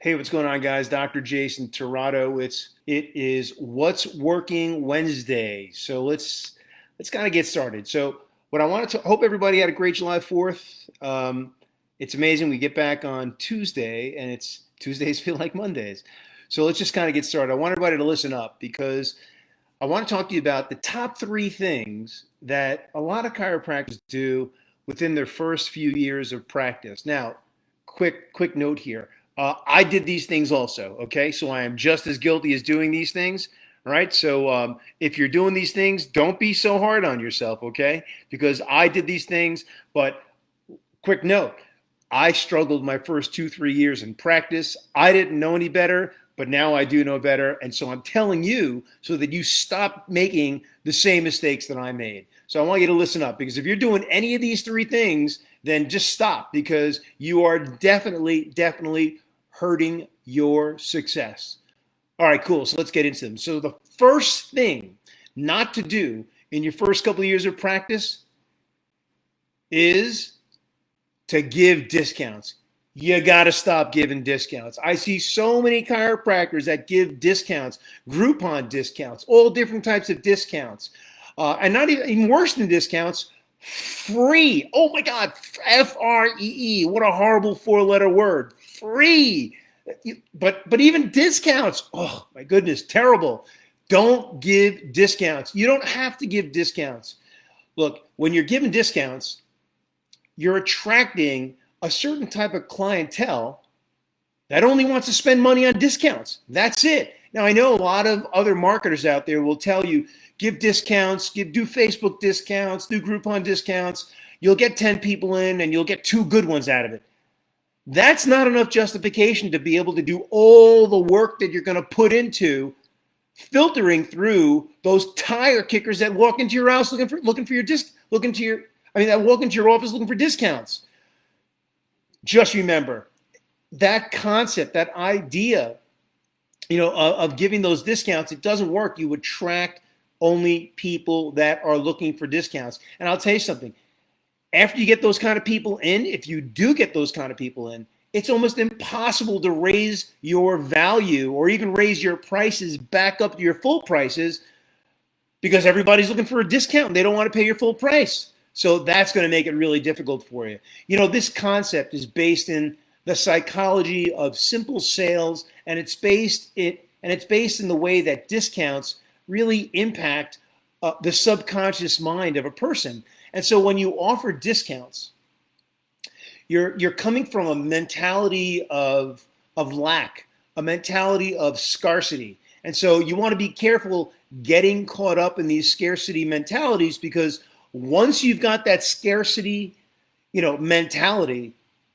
Hey, what's going on, guys? Dr. Jason Torado. It is What's Working Wednesday. So let's kind of get started. So what I wanted to hope everybody had a great July 4th. It's amazing we get back on Tuesday, and it's Tuesdays feel like Mondays. So let's just kind of get started. I want everybody to listen up because I want to talk to you about the top three things that a lot of chiropractors do within their first few years of practice. Now, quick note here. I did these things also. Okay, so I am just as guilty as doing these things. All right. So if you're doing these things, don't be so hard on yourself. Okay, because I did these things. But quick note, I struggled my first 2, 3 years in practice. I didn't know any better, but now I do know better. And so I'm telling you so that you stop making the same mistakes that I made. So I want you to listen up, because if you're doing any of these three things, then just stop, because you are definitely hurting your success. All right, cool. So let's get into them. So the first thing not to do in your first couple of years of practice is to give discounts. You got to stop giving discounts. I see so many chiropractors that give discounts, Groupon discounts, all different types of discounts. And not even worse than discounts, free. Oh my God, FREE. What a horrible four-letter word. Free. But even discounts, oh my goodness, terrible. Don't give discounts. You don't have to give discounts. Look, when you're giving discounts, you're attracting a certain type of clientele that only wants to spend money on discounts. That's it. Now, I know a lot of other marketers out there will tell you, give discounts, do Facebook discounts, do Groupon discounts. You'll get 10 people in and you'll get 2 good ones out of it. That's not enough justification to be able to do all the work that you're going to put into filtering through those tire kickers that walk into your house that walk into your office looking for discounts. Just remember that concept, that idea, of giving those discounts. It doesn't work. You attract only people that are looking for discounts. And I'll tell you something. After you get those kind of people in, if you do get those kind of people in, it's almost impossible to raise your value or even raise your prices back up to your full prices, because everybody's looking for a discount and they don't want to pay your full price. So that's going to make it really difficult for you. This concept is based in the psychology of simple sales, and it's based in the way that discounts really impact the subconscious mind of a person. And so when you offer discounts, you're coming from a mentality of lack, a mentality of scarcity. And so you want to be careful getting caught up in these scarcity mentalities, because once you've got that scarcity, mentality,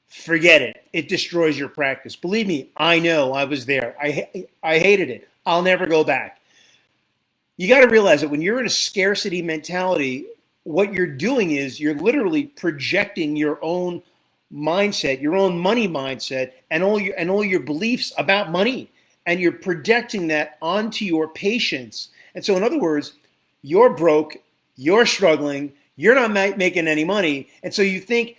forget it. It destroys your practice. Believe me, I know. I was there. I hated it. I'll never go back. You got to realize that when you're in a scarcity mentality, what you're doing is you're literally projecting your own mindset, your own money mindset, and all your beliefs about money, and you're projecting that onto your patients. And so, in other words, you're broke, you're struggling, you're not making any money, and so you think,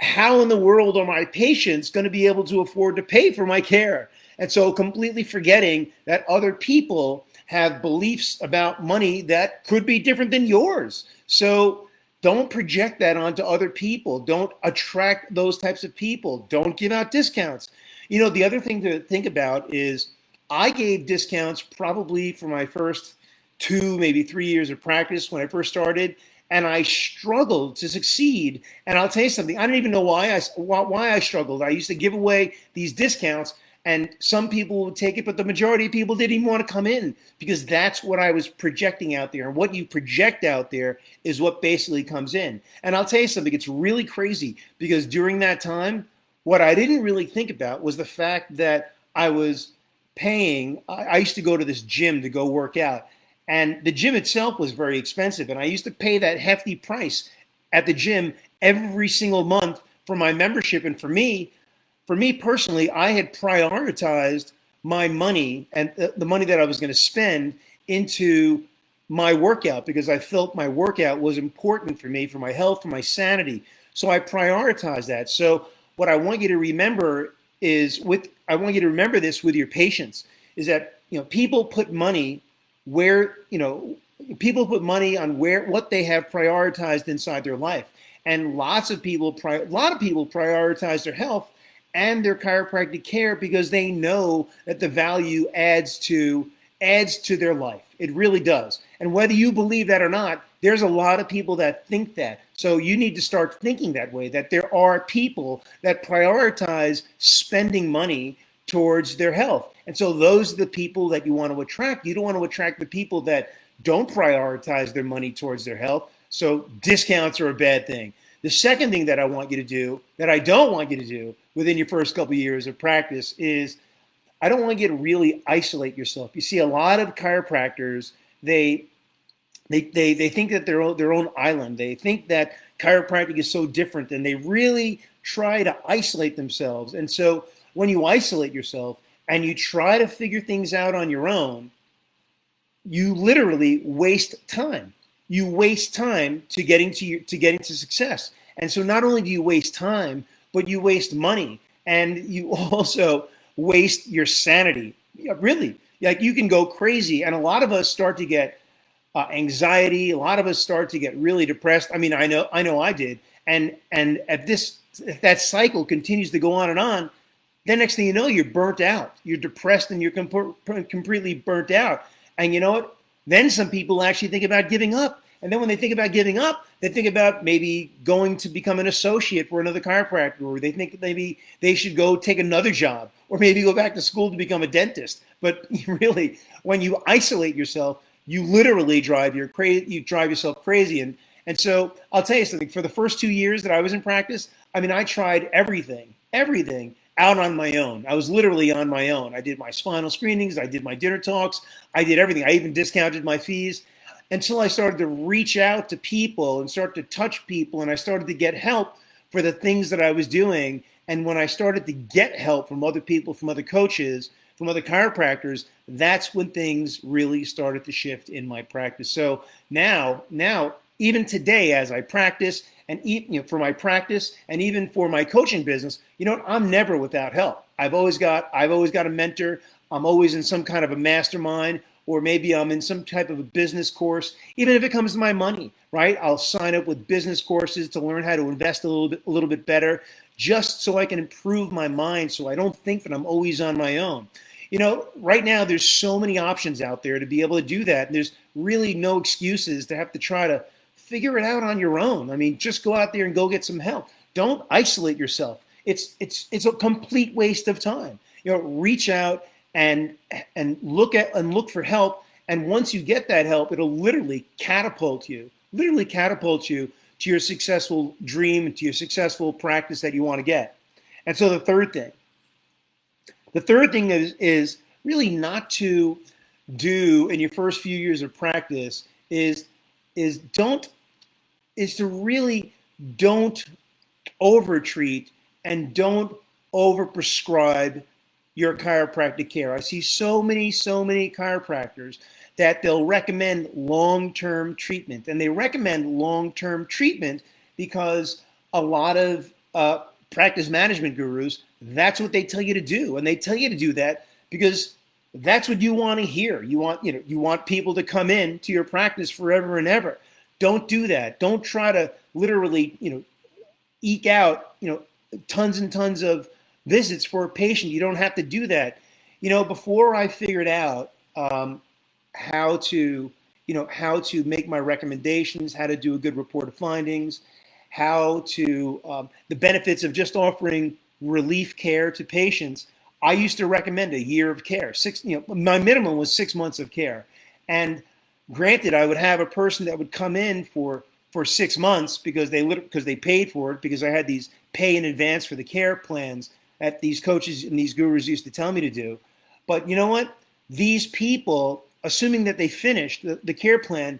how in the world are my patients going to be able to afford to pay for my care? And so completely forgetting that other people have beliefs about money that could be different than yours. So don't project that onto other people. Don't attract those types of people. Don't give out discounts. The other thing to think about is I gave discounts probably for my first 2, maybe 3 years of practice when I first started, and I struggled to succeed. And I'll tell you something, I don't even know why I struggled. I used to give away these discounts, and some people would take it, but the majority of people didn't even want to come in, because that's what I was projecting out there. And what you project out there is what basically comes in. And I'll tell you something, it's really crazy, because during that time, what I didn't really think about was the fact that I was paying. I used to go to this gym to go work out. And the gym itself was very expensive. And I used to pay that hefty price at the gym every single month for my membership. And for me personally, I had prioritized my money and the money that I was going to spend into my workout, because I felt my workout was important for me, for my health, for my sanity. So I prioritized that. So what I want you to remember is I want you to remember this with your patients, is that, people put money where, people put money on what they have prioritized inside their life. And a lot of people prioritize their health and their chiropractic care because they know that the value adds to their life. It really does. And whether you believe that or not, there's a lot of people that think that. So you need to start thinking that way, that there are people that prioritize spending money towards their health. And so those are the people that you want to attract. You don't want to attract the people that don't prioritize their money towards their health. So discounts are a bad thing. The second thing that I want you to do, that I don't want you to do within your first couple of years of practice, is I don't want you to really isolate yourself. You see a lot of chiropractors, they think that they're their own island. They think that chiropractic is so different, and they really try to isolate themselves. And so when you isolate yourself and you try to figure things out on your own, you literally waste time. You waste time to getting to success. And so not only do you waste time, but you waste money, and you also waste your sanity. Yeah, really, like you can go crazy, and a lot of us start to get anxiety. A lot of us start to get really depressed. I mean, I know I did. And if that cycle continues to go on, then next thing you know, you're burnt out. You're depressed and you're completely burnt out. And you know what? Then some people actually think about giving up. And then when they think about giving up, they think about maybe going to become an associate for another chiropractor, or they think maybe they should go take another job, or maybe go back to school to become a dentist. But really, when you isolate yourself, you literally drive yourself crazy. And so I'll tell you something. For the first 2 years that I was in practice, I mean, I tried everything out on my own. I was literally on my own. I did my spinal screenings. I did my dinner talks. I did everything. I even discounted my fees until I started to reach out to people and start to touch people. And I started to get help for the things that I was doing. And when I started to get help from other people, from other coaches, from other chiropractors, that's when things really started to shift in my practice. So now, even today, as I practice, and for my practice, and even for my coaching business, I'm never without help. I've always got a mentor. I'm always in some kind of a mastermind, or maybe I'm in some type of a business course. Even if it comes to my money, right? I'll sign up with business courses to learn how to invest a little bit better, just so I can improve my mind, so I don't think that I'm always on my own. Right now there's so many options out there to be able to do that. And there's really no excuses to have to try to figure it out on your own. I mean, just go out there and go get some help. Don't isolate yourself. It's a complete waste of time. Reach out and look for help. And once you get that help, it'll literally catapult you to your successful dream, to your successful practice that you want to get. And so the third thing is really not to do in your first few years of practice is to really don't overtreat and don't overprescribe your chiropractic care. I see so many chiropractors that they'll recommend long-term treatment, and they recommend long-term treatment because a lot of practice management gurus, that's what they tell you to do. And they tell you to do that because that's what you want to hear. You want people to come in to your practice forever and ever. Don't do that. Don't try to literally, eke out, tons and tons of visits for a patient. You don't have to do that. Before I figured out how to make my recommendations, how to do a good report of findings, the benefits of just offering relief care to patients, I used to recommend a year of care. My minimum was 6 months of care. And granted, I would have a person that would come in for 6 months because they paid for it, because I had these pay in advance for the care plans that these coaches and these gurus used to tell me to do. But you know what? These people, assuming that they finished the care plan,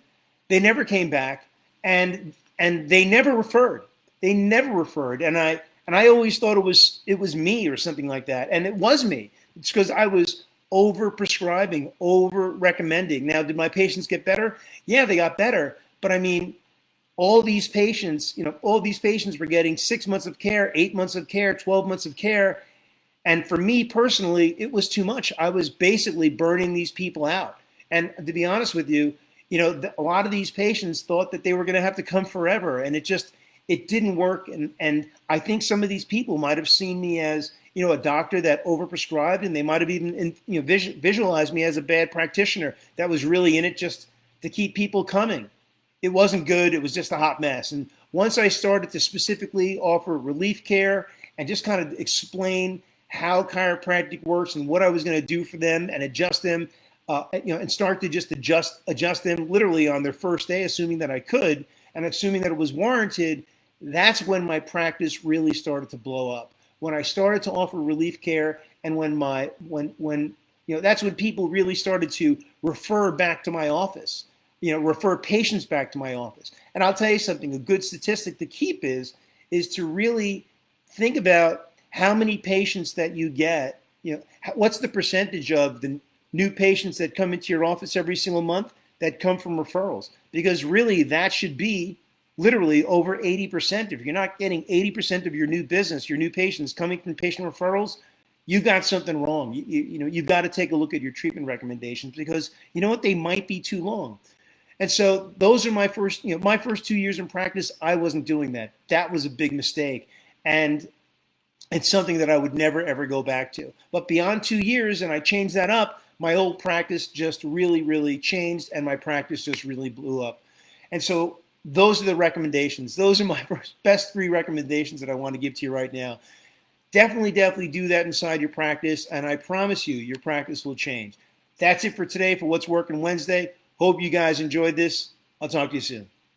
they never came back, and they never referred. And I always thought it was me or something like that. And it was me. It's because I was over prescribing, over recommending. Now, did my patients get better? Yeah, they got better. But I mean, all these patients were getting 6 months of care, 8 months of care, 12 months of care. And for me personally, it was too much. I was basically burning these people out. And to be honest with you, a lot of these patients thought that they were going to have to come forever, and it didn't work. And I think some of these people might have seen me as a doctor that overprescribed, and they might have even visualized me as a bad practitioner that was really in it just to keep people coming. It wasn't good. It was just a hot mess. And once I started to specifically offer relief care and just kind of explain how chiropractic works and what I was going to do for them and adjust them, and start to just adjust them literally on their first day, assuming that I could and assuming that it was warranted, that's when my practice really started to blow up. When I started to offer relief care, and when that's when people really started to refer back to my office, refer patients back to my office. And I'll tell you something, a good statistic to keep is to really think about how many patients that you get, what's the percentage of the new patients that come into your office every single month that come from referrals? Because really that should be literally over 80%. If you're not getting 80% of your new business, your new patients coming from patient referrals, you got something wrong. You've got to take a look at your treatment recommendations, because you know what, they might be too long. And so those are my first 2 years in practice. I wasn't doing that. That was a big mistake. And it's something that I would never, ever go back to. But beyond 2 years, and I changed that up, my old practice just really, really changed, and my practice just really blew up. And so those are the recommendations. Those are my best 3 recommendations that I want to give to you right now. Definitely do that inside your practice, and I promise you, your practice will change. That's it for today for What's Working Wednesday. Hope you guys enjoyed this. I'll talk to you soon.